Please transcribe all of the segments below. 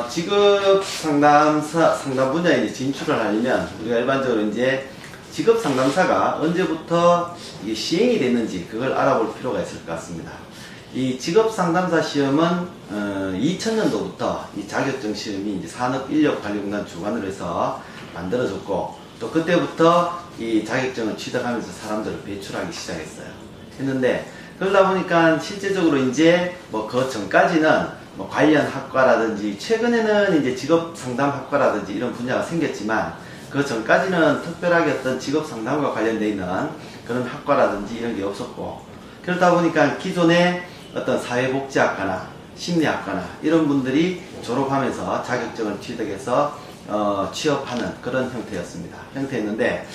직업 상담 분야에 이제 진출을 하려면 우리가 일반적으로 이제 직업 상담사가 언제부터 이게 시행이 됐는지 그걸 알아볼 필요가 있을 것 같습니다. 이 직업 상담사 시험은 2000년도부터 이 자격증 시험이 이제 산업인력관리공단 주관으로 해서 만들어졌고, 또 그때부터 이 자격증을 취득하면서 사람들을 배출하기 시작했어요. 했는데 그러다 보니까 실제적으로 이제 뭐 그 전까지는 뭐 관련 학과라든지, 최근에는 이제 직업 상담 학과라든지 이런 분야가 생겼지만 그 전까지는 특별하게 어떤 직업 상담과 관련되어 있는 그런 학과라든지 이런 게 없었고, 그러다 보니까 기존에 어떤 사회복지학과나 심리학과나 이런 분들이 졸업하면서 자격증을 취득해서 취업하는 그런 형태였는데,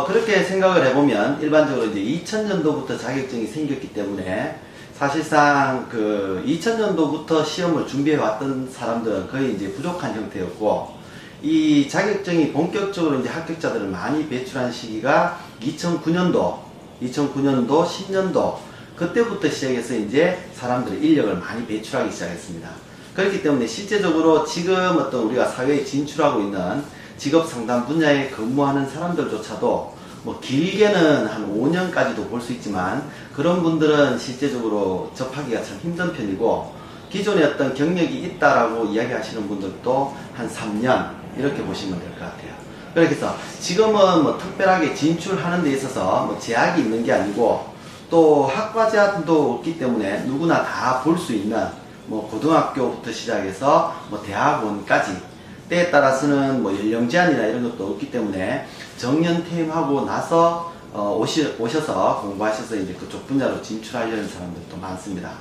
그렇게 생각을 해보면 일반적으로 이제 2000년도부터 자격증이 생겼기 때문에 사실상 그 2000년도부터 시험을 준비해 왔던 사람들은 거의 이제 부족한 형태였고, 이 자격증이 본격적으로 이제 합격자들을 많이 배출한 시기가 2009년도, 10년도 그때부터 시작해서 이제 사람들의 인력을 많이 배출하기 시작했습니다. 그렇기 때문에 실제적으로 지금 어떤 우리가 사회에 진출하고 있는 직업 상담 분야에 근무하는 사람들조차도 뭐 길게는 한 5년까지도 볼 수 있지만 그런 분들은 실제적으로 접하기가 참 힘든 편이고, 기존에 어떤 경력이 있다라고 이야기하시는 분들도 한 3년 이렇게 보시면 될 것 같아요. 그래서 지금은 뭐 특별하게 진출하는 데 있어서 뭐 제약이 있는 게 아니고, 또 학과 제한도 없기 때문에 누구나 다 볼 수 있는 뭐 고등학교부터 시작해서 뭐 대학원까지, 때에 따라서는 뭐 연령 제한이나 이런 것도 없기 때문에 정년 퇴임하고 나서 오셔서 공부하셔서 이제 그쪽 분야로 진출하려는 사람들도 많습니다.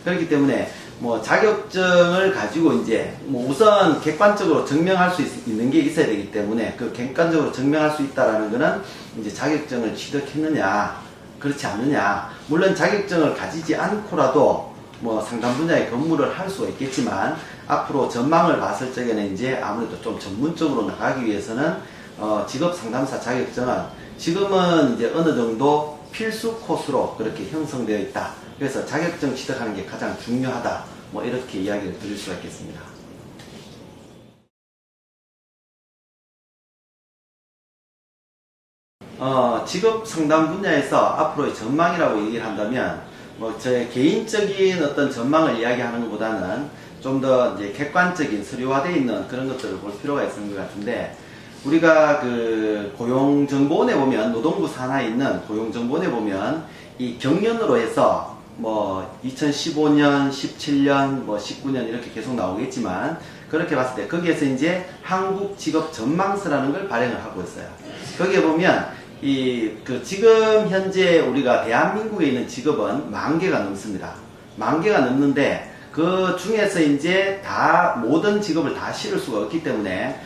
그렇기 때문에 뭐 자격증을 가지고 이제 뭐 우선 객관적으로 증명할 수 있는 게 있어야 되기 때문에, 그 객관적으로 증명할 수 있다라는 거는 이제 자격증을 취득했느냐 그렇지 않느냐, 물론 자격증을 가지지 않고라도 뭐 상담 분야에 근무를 할 수가 있겠지만 앞으로 전망을 봤을 적에는 이제 아무래도 좀 전문적으로 나가기 위해서는 직업 상담사 자격증은 지금은 이제 어느 정도 필수 코스로 그렇게 형성되어 있다. 그래서 자격증 취득하는 게 가장 중요하다. 뭐 이렇게 이야기를 드릴 수가 있겠습니다. 직업 상담 분야에서 앞으로의 전망이라고 얘기를 한다면, 뭐 제 개인적인 어떤 전망을 이야기하는 것보다는 좀 더 이제 객관적인 서류화되어 있는 그런 것들을 볼 필요가 있는 것 같은데, 우리가 그 고용정보원에 보면, 노동부 산하에 있는 고용정보원에 보면 이 경년으로 해서 뭐 2015년, 17년, 뭐 19년 이렇게 계속 나오겠지만, 그렇게 봤을 때 거기에서 이제 한국직업전망서라는 걸 발행을 하고 있어요. 거기에 보면 지금 현재 우리가 대한민국에 있는 직업은 10,000개가 넘습니다. 10,000개가 넘는데 그 중에서 이제 모든 직업을 다 실을 수가 없기 때문에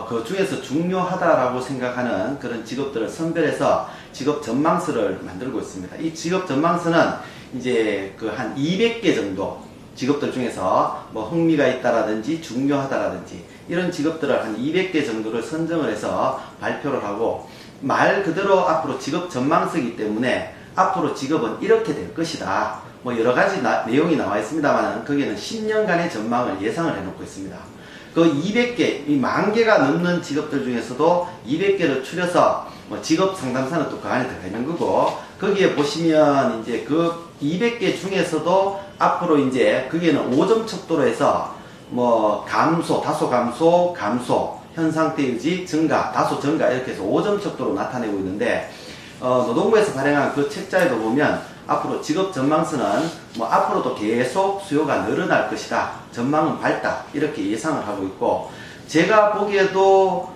그 중에서 중요하다라고 생각하는 그런 직업들을 선별해서 직업 전망서를 만들고 있습니다. 이 직업 전망서는 이제 그 한 200개 정도 직업들 중에서 뭐 흥미가 있다라든지 중요하다라든지 이런 직업들을 한 200개 정도를 선정을 해서 발표를 하고, 말 그대로 앞으로 직업 전망서이기 때문에 앞으로 직업은 이렇게 될 것이다. 뭐 여러 가지 내용이 나와 있습니다만 거기에는 10년간의 전망을 예상을 해놓고 있습니다. 그 200개, 이 10,000개가 넘는 직업들 중에서도 200개를 추려서 뭐 직업 상담사는 또 그 안에 들어가 있는 거고, 거기에 보시면 이제 그 200개 중에서도 앞으로 이제 거기에는 5점 척도로 해서 뭐 감소, 다소 감소, 현상대 유지, 증가, 다소 증가 이렇게 해서 5점 척도로 나타내고 있는데, 노동부에서 발행한 그 책자에도 보면 앞으로 직업 전망서는 뭐 앞으로도 계속 수요가 늘어날 것이다, 전망은 밝다 이렇게 예상을 하고 있고, 제가 보기에도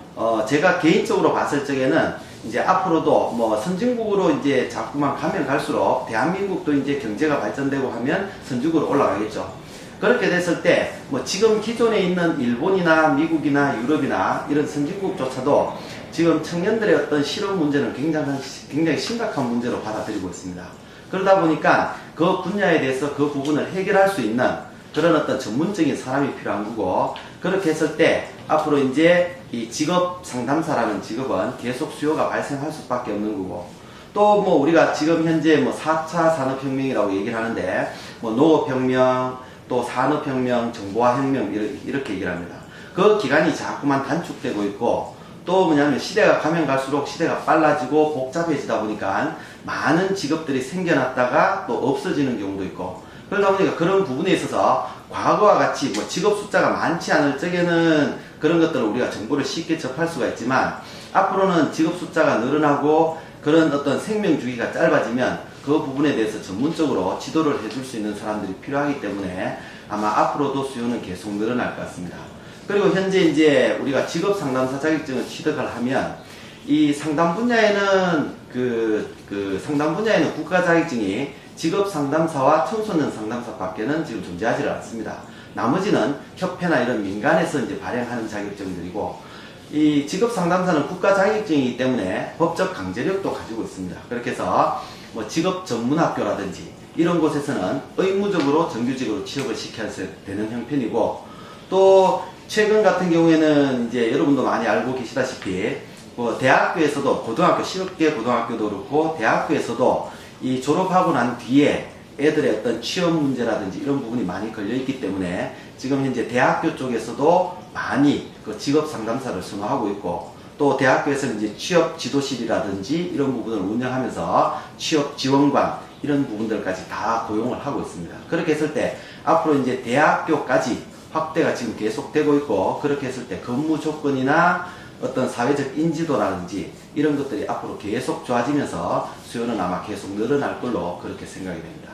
제가 개인적으로 봤을 적에는 이제 앞으로도 뭐 선진국으로 이제 자꾸만 가면 갈수록 대한민국도 이제 경제가 발전되고 하면 선진국으로 올라가겠죠. 그렇게 됐을 때 뭐 지금 기존에 있는 일본이나 미국이나 유럽이나 이런 선진국조차도 지금 청년들의 어떤 실업 문제는 굉장히 심각한 문제로 받아들이고 있습니다. 그러다 보니까 그 분야에 대해서 그 부분을 해결할 수 있는 그런 어떤 전문적인 사람이 필요한 거고, 그렇게 했을 때 앞으로 이제 이 직업 상담사라는 직업은 계속 수요가 발생할 수밖에 없는 거고, 또 뭐 우리가 지금 현재 뭐 4차 산업혁명이라고 얘기를 하는데 뭐 농업혁명, 또 산업혁명, 정보화혁명 이렇게 얘기를 합니다. 그 기간이 자꾸만 단축되고 있고 또 뭐냐면 시대가 가면 갈수록 시대가 빨라지고 복잡해지다 보니까 많은 직업들이 생겨났다가 또 없어지는 경우도 있고 그러다 보니까 그런 부분에 있어서 과거와 같이 뭐 직업 숫자가 많지 않을 적에는 그런 것들을 우리가 정보를 쉽게 접할 수가 있지만 앞으로는 직업 숫자가 늘어나고 그런 어떤 생명 주기가 짧아지면 그 부분에 대해서 전문적으로 지도를 해줄 수 있는 사람들이 필요하기 때문에 아마 앞으로도 수요는 계속 늘어날 것 같습니다. 그리고 현재 이제 우리가 직업 상담사 자격증을 취득을 하면 이 상담 분야에는 상담 분야에는 국가 자격증이 직업 상담사와 청소년 상담사 밖에는 지금 존재하지 않습니다. 나머지는 협회나 이런 민간에서 이제 발행하는 자격증들이고 이 직업 상담사는 국가 자격증이기 때문에 법적 강제력도 가지고 있습니다. 그렇게 해서 뭐 직업 전문학교라든지 이런 곳에서는 의무적으로 정규직으로 취업을 시켜야 되는 형편이고 또 최근 같은 경우에는 이제 여러분도 많이 알고 계시다시피 뭐 대학교에서도 고등학교 실업계 고등학교도 그렇고 대학교에서도 이 졸업하고 난 뒤에 애들의 어떤 취업 문제라든지 이런 부분이 많이 걸려 있기 때문에 지금 현재 대학교 쪽에서도 많이 그 직업 상담사를 선호하고 있고 또 대학교에서는 이제 취업 지도실이라든지 이런 부분을 운영하면서 취업 지원관 이런 부분들까지 다 고용을 하고 있습니다. 그렇게 했을 때 앞으로 이제 대학교까지 확대가 지금 계속되고 있고 그렇게 했을 때 근무 조건이나 어떤 사회적 인지도라든지 이런 것들이 앞으로 계속 좋아지면서 수요는 아마 계속 늘어날 걸로 그렇게 생각이 됩니다.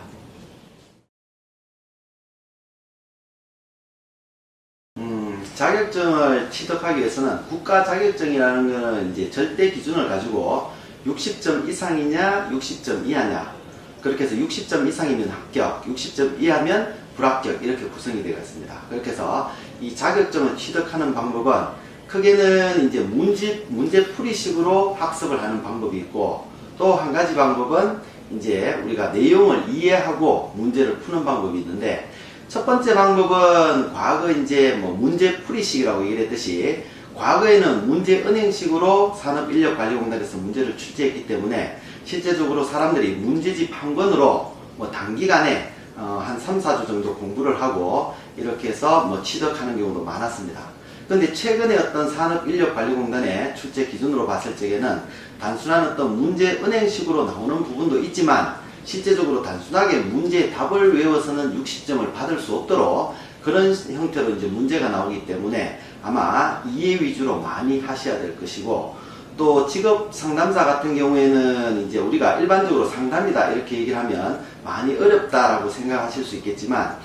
자격증을 취득하기 위해서는 국가 자격증이라는 것은 이제 절대 기준을 가지고 60점 이상이냐 60점 이하냐 그렇게 해서 60점 이상이면 합격 60점 이하면 불합격 이렇게 구성이 되어 있습니다. 그렇게 해서 이 자격증을 취득하는 방법은 크게는 이제 문제풀이식으로 학습을 하는 방법이 있고 또 한 가지 방법은 이제 우리가 내용을 이해하고 문제를 푸는 방법이 있는데 첫 번째 방법은 과거 이제 뭐 문제풀이식이라고 얘기를 했듯이 과거에는 문제은행식으로 산업인력관리공단에서 문제를 출제했기 때문에 실제적으로 사람들이 문제집 한 권으로 뭐 단기간에 한 3, 4주 정도 공부를 하고 이렇게 해서 뭐 취득하는 경우도 많았습니다. 그런데 최근에 어떤 산업인력관리공단의 출제 기준으로 봤을 적에는 단순한 어떤 문제은행식으로 나오는 부분도 있지만 실제적으로 단순하게 문제의 답을 외워서는 60점을 받을 수 없도록 그런 형태로 이제 문제가 나오기 때문에 아마 이해 위주로 많이 하셔야 될 것이고 또 직업 상담사 같은 경우에는 이제 우리가 일반적으로 상담이다 이렇게 얘기를 하면 많이 어렵다라고 생각하실 수 있겠지만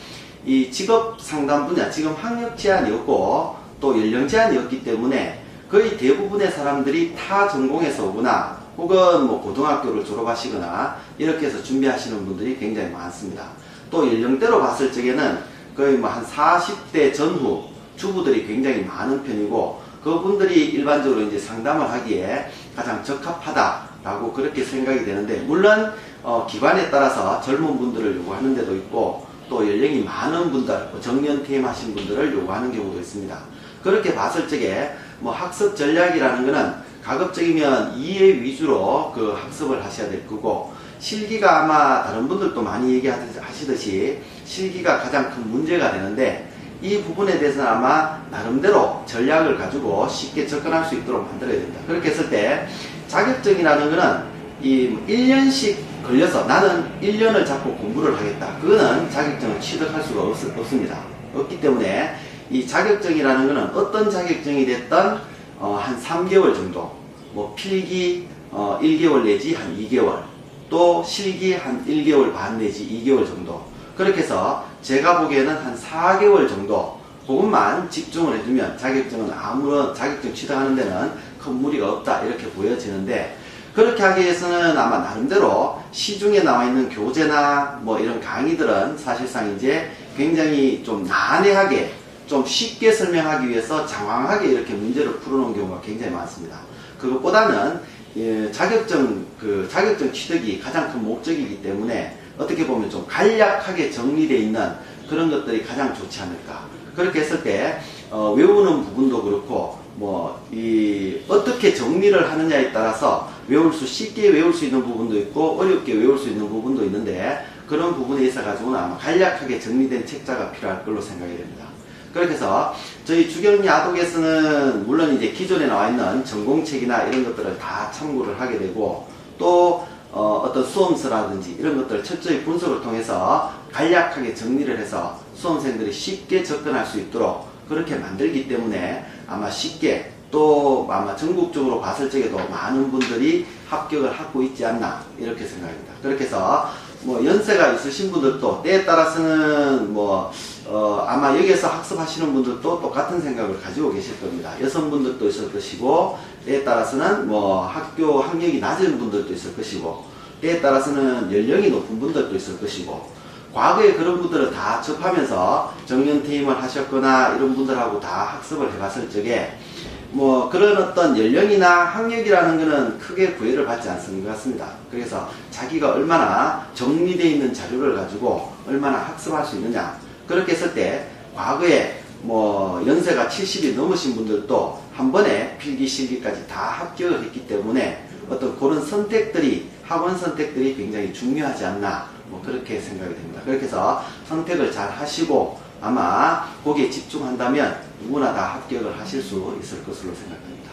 이 직업 상담 분야 지금 학력 제한이 없고 또 연령 제한이 없기 때문에 거의 대부분의 사람들이 타 전공에서 오거나 혹은 뭐 고등학교를 졸업하시거나 이렇게 해서 준비하시는 분들이 굉장히 많습니다. 또 연령대로 봤을 적에는 거의 뭐 한 40대 전후 주부들이 굉장히 많은 편이고 그분들이 일반적으로 이제 상담을 하기에 가장 적합하다라고 그렇게 생각이 되는데 물론 기관에 따라서 젊은 분들을 요구하는 데도 있고 또 연령이 많은 분들, 정년퇴임하신 분들을 요구하는 경우도 있습니다. 그렇게 봤을 적에 뭐 학습 전략이라는 거는 가급적이면 이해 위주로 그 학습을 하셔야 될 거고 실기가 아마 다른 분들도 많이 얘기하시듯이 실기가 가장 큰 문제가 되는데 이 부분에 대해서는 아마 나름대로 전략을 가지고 쉽게 접근할 수 있도록 만들어야 됩니다. 그렇게 했을 때 자격증이라는 거는 이 1년씩 걸려서 나는 1년을 잡고 공부를 하겠다. 그거는 자격증을 취득할 수가 없습니다. 없기 때문에 이 자격증이라는 거는 어떤 자격증이 됐든 한 3개월 정도 뭐 필기 1개월 내지 한 2개월 또 실기 한 1개월 반 내지 2개월 정도 그렇게 해서 제가 보기에는 한 4개월 정도 그것만 집중을 해주면 자격증은 아무런 자격증 취득하는 데는 큰 무리가 없다 이렇게 보여지는데 그렇게 하기 위해서는 아마 나름대로 시중에 나와 있는 교재나 뭐 이런 강의들은 사실상 이제 굉장히 좀 난해하게 좀 쉽게 설명하기 위해서 장황하게 이렇게 문제를 풀어놓은 경우가 굉장히 많습니다. 그것보다는 자격증 취득이 가장 큰 목적이기 때문에 어떻게 보면 좀 간략하게 정리되어 있는 그런 것들이 가장 좋지 않을까. 그렇게 했을 때 외우는 부분도 그렇고 어떻게 정리를 하느냐에 따라서 쉽게 외울 수 있는 부분도 있고 어렵게 외울 수 있는 부분도 있는데 그런 부분에 있어 가지고는 아마 간략하게 정리된 책자가 필요할 걸로 생각이 됩니다. 그렇게 해서 저희 주경야독에서는 물론 이제 기존에 나와 있는 전공책이나 이런 것들을 다 참고를 하게 되고, 또 어떤 수험서라든지 이런 것들을 철저히 분석을 통해서 간략하게 정리를 해서 수험생들이 쉽게 접근할 수 있도록 그렇게 만들기 때문에 아마 쉽게, 또 아마 전국적으로 봤을 적에도 많은 분들이 합격을 하고 있지 않나 이렇게 생각합니다. 그렇게 해서 뭐 연세가 있으신 분들도 때에 따라서는 아마 여기에서 학습하시는 분들도 똑같은 생각을 가지고 계실 겁니다. 여성분들도 있을 것이고, 때에 따라서는 학력이 낮은 분들도 있을 것이고, 때에 따라서는 연령이 높은 분들도 있을 것이고, 과거에 그런 분들을 다 접하면서 정년퇴임을 하셨거나 이런 분들하고 다 학습을 해봤을 적에 그런 어떤 연령이나 학력이라는 것은 크게 구애를 받지 않는 것 같습니다. 그래서 자기가 얼마나 정리되어 있는 자료를 가지고 얼마나 학습할 수 있느냐, 그렇게 했을 때 과거에 연세가 70이 넘으신 분들도 한 번에 필기 실기까지 다 합격을 했기 때문에 어떤 그런 선택들이, 학원 선택들이 굉장히 중요하지 않나 그렇게 생각이 됩니다. 그렇게 해서 선택을 잘 하시고 아마 거기에 집중한다면 누구나 다 합격을 하실 수 있을 것으로 생각합니다.